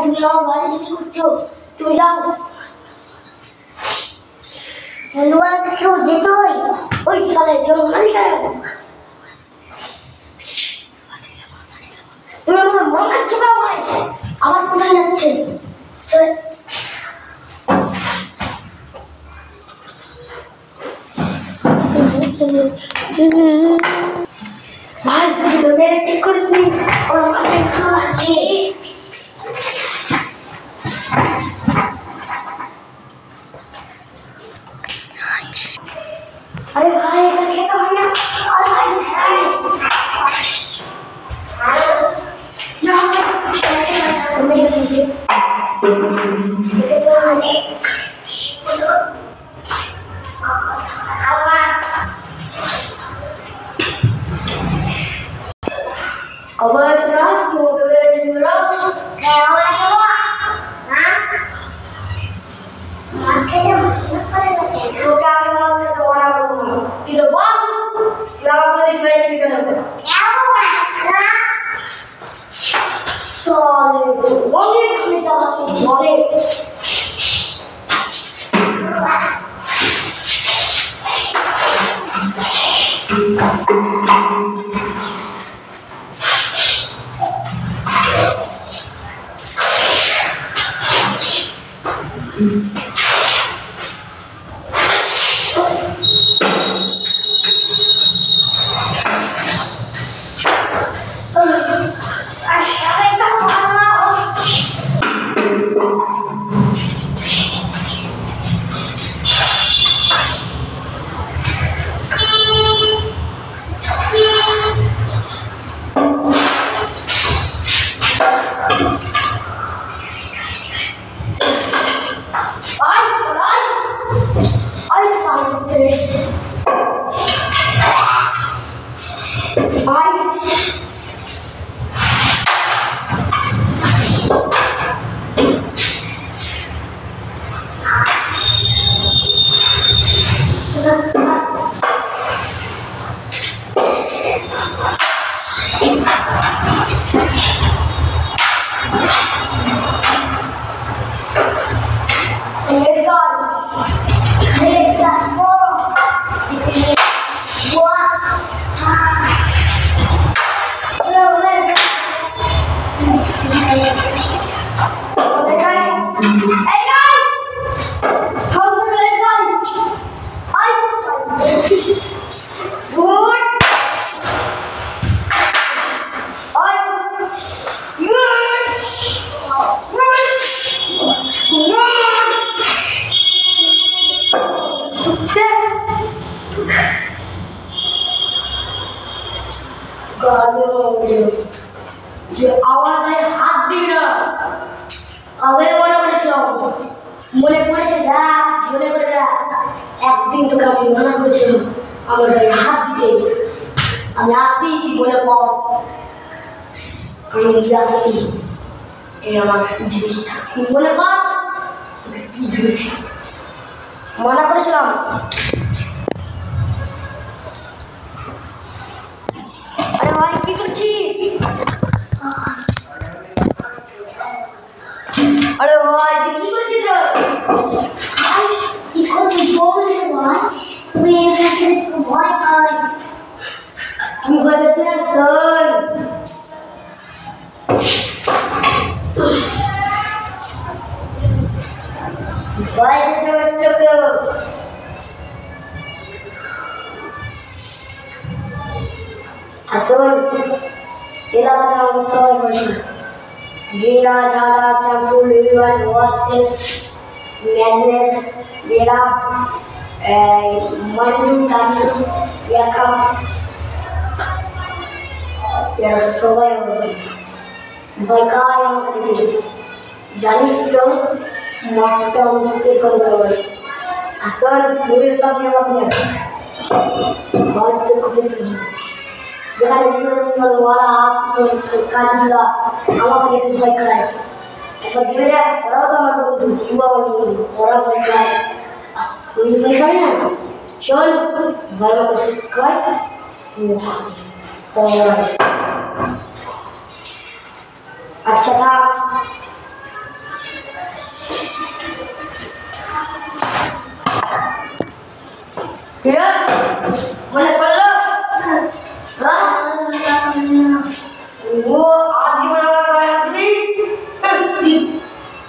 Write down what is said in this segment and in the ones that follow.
তুমি আমার বাড়িতে কি করছো? তুমি যাও। কেউ যেত ওই সালে কেউ মারি কেন? তুমি আমাকে মারছো কেন? আমার কোথায় যাচ্ছে? ভাই মেরে ঠিক করেছি। अरे भाई ये तो हमने মনে পড়েছে যা মনে করে যা একদিন তোকে আমি মানা করেছিলাম আমার গায়ে হাত দিতে। আমি আসি মনে কর আমি আসি এই আমার জিনিসটা মনে কর তোকে কি ধরেছি মানা করেছিলাম। আরে ভাই কি করছিস? अरे भाई कितनी कुछ चीज़ भाई इसको तो बोल रहे भाई तुम्हें ये चीज़ को बहुत भाई तुम कहते हैं सर भाई तो बच्चों को असल ये लगा था वो सर बच्चे Gira, Jara, Shampoo, Liver, Washes, Madness, Vera, Manju, Tani, Yakam, Yara Soy, Vaika, Janis, Martam, Kikon, Asal, Louis of Yamapia, God to Kupi. Jangan diurut wala kanjula, awak ni tu baiklah. Apa dia dia? Orang tu macam tu, ibu orang tu, orang baiklah. Suami baiklah. শোন ভালো করে খাই আচ্ছা থাক মনে পড়লো ও আর জীবন আবার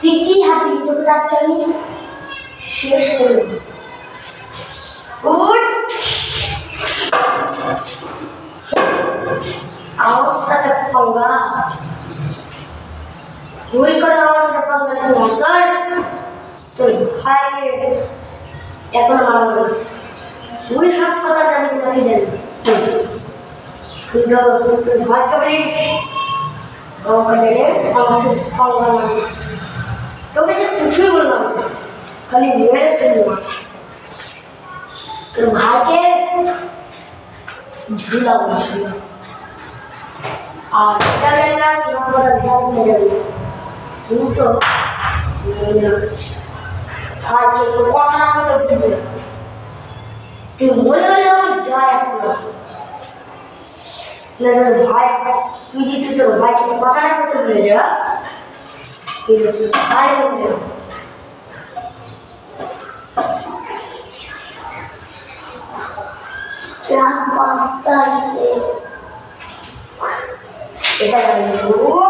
তুই কি হাত দিবি তোকে আজকে আমি শেষ করে দেবো আমার সাথে পাঙ্গা ভুল করে আমার সাথে পাঙ্গা নিতে স্যার তোর ভাইকে এখন আমার তুই হাসপাতাল যাবি কিনা কি জানি তোর ভাইকে বলি আমার সাথে পাঙ্গা মারিস তোকে সে কিছুই বললাম খালি মেরে ফেলবো তোর ভাইকে ঝুলা বলছিল আর এটা জানি না কি হাসপাতাল যাবি না যাবি কিন্তু ভাইকে কথা না বলতে বুঝবে তুই মনে হলে আমার যায় এখন না তোর ভাই তুই যদি তোর ভাইকে কথা না বলতে ভুলে যা ঠিক আছে ভাই বলবে এটা জানি